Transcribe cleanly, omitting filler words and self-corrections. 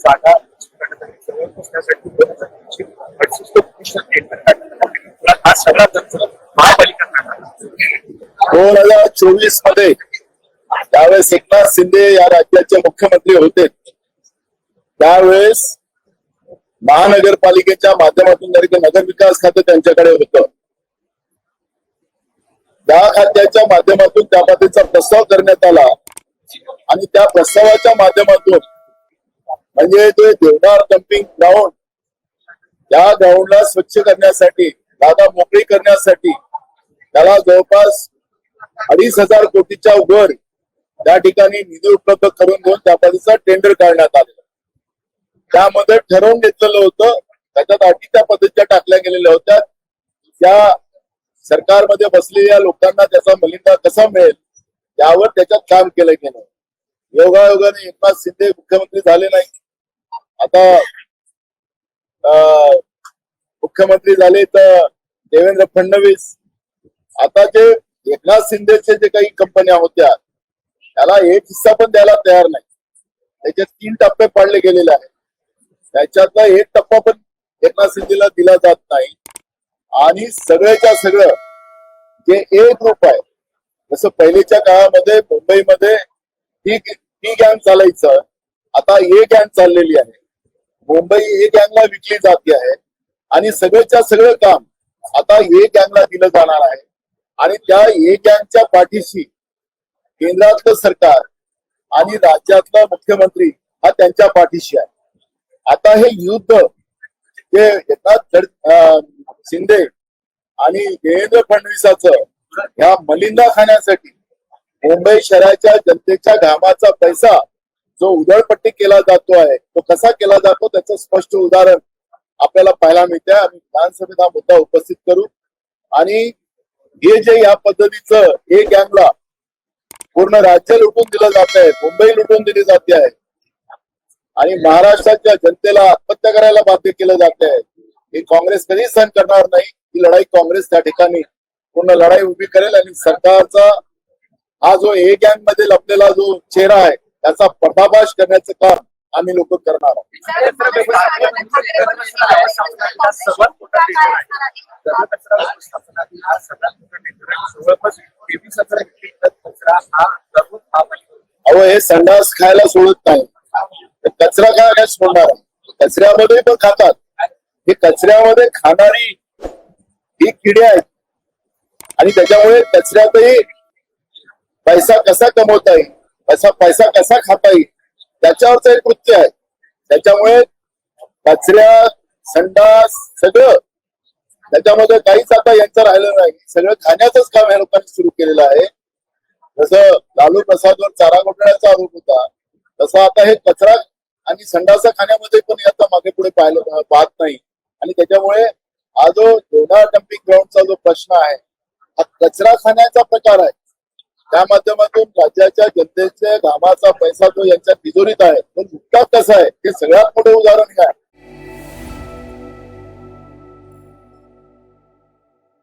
जागा पोहोचण्यासाठी 2068 हा सगळा खर्च महापालिका 2024 मध्ये त्यावेळेस एकनाथ शिंदे या राज्याचे मुख्यमंत्री होते, त्यावेळेस महानगरपालिकेच्या माध्यमातून नगर विकास खाते त्यांच्याकडे होतं. त्या खात्याच्या माध्यमातून त्या पद्धतीचा प्रस्ताव करण्यात आला आणि त्या प्रस्तावाच्या माध्यमातून म्हणजे ते देवदार डम्पिंग ग्राउंड, त्या ग्राउंडला स्वच्छ करण्यासाठी, जागा मोकळी करण्यासाठी त्याला जवळपास 2,500 कोटीच्या वर त्या ठिकाणी निधी उपलब्ध करून घेऊन त्या पद्धतीचा टेंडर काढण्यात आलेला. त्यामध्ये ठरवून घेतलेलं होतं, त्याच्यात अटी त्या पद्धतीच्या टाकल्या गेलेल्या होत्या. त्या सरकारमध्ये बसलेल्या लोकांना त्याचा मलिंदा कसा मिळेल यावर त्याच्यात काम केलं गेलं. योगायोगाने एकनाथ शिंदे मुख्यमंत्री झाले नाही, आता मुख्यमंत्री झाले तर देवेंद्र फडणवीस. आता जे एकनाथ शिंदेचे जे काही कंपन्या होत्या त्याला एक हिस्सा पण द्यायला तयार नाही. त्याचे 3 टप्पे पाडले गेलेले आहेत, त्याच्यातला एक टप्पा पण एकनाथ शिंदेला दिला जात नाही. आणि सगळ्याच्या सगळं जे एक रूप आहे, जसं पहिलेच्या काळामध्ये मुंबईमध्ये टी गँग चालायचं, आता ए गँग चाललेली आहे. मुंबई ए गँगला विकली जाते आहे आणि सगळ्याच्या सगळं काम आता ए गँगला दिलं जाणार आहे. आणि त्या ए गँगच्या पाठीशी केंद्रातलं सरकार आणि राज्यातला मुख्यमंत्री हा त्यांच्या पाठीशी आहे. आता हे युद्ध जे एकनाथ शिंदे आणि देवेंद्र फडणवीसाचं ह्या मलिंदा खाण्यासाठी मुंबई शहराच्या जनतेच्या घामाचा पैसा जो उधळपट्टी केला जातो आहे, तो कसा केला जातो त्याचं स्पष्ट उदाहरण आपल्याला पाहायला मिळते. आम्ही विधानसभेत हा मुद्दा उपस्थित करू आणि हे जे या पद्धतीचं हे गँगला पूर्ण राज्य लुटून दिलं जात आहे, मुंबई लुटून दिली जाते आहे आणि महाराष्ट्राच्या जनतेला आत्महत्या करायला बाध्य केलं जात आहे. हे काँग्रेस कधी सहन करणार नाही. ही लढाई काँग्रेस त्या ठिकाणी पूर्ण लढाई उभी करेल आणि सरकारचा हा जो ए गँग मध्ये लपलेला जो चेहरा आहे त्याचा पर्दाफाश करण्याचं काम आम्ही लोक करणार आहोत. अहो, हे संडास खायला सोडत नाही, कचरा काय सोडणार? कचऱ्यामध्ये पण खातात. हे कचऱ्यामध्ये खाणारी ही किडे आहेत आणि त्याच्यामुळे कचऱ्यातही पैसा कसा कमवता येईल, पैसा कसा खाता येईल त्याच्यावरच एक कृत्य आहे. त्याच्यामुळे कचऱ्या, संडास सगळं त्याच्यामध्ये काहीच आता यांचं राहिलं नाही. सगळं खाण्याचंच काम या लोकांनी सुरू केलेलं आहे. जसं लालू प्रसादवर चारा घोटाळ्याचा आरोप होता, तसं आता हे कचरा आणि संडासा खाण्यामध्ये पण आता मागे पुढे पाहत नाही. आणि त्याच्यामुळे हा जो देवदार डम्पिंग ग्राउंडचा जो प्रश्न आहे हा कचरा खाण्याचा प्रकार आहे. त्या माध्यमातून राज्याच्या जनतेच्या घामाचा पैसा जो यांच्या तिजोरीत आहे तो लुटतात कसा आहे हे सगळ्यात मोठं उदाहरण आहे.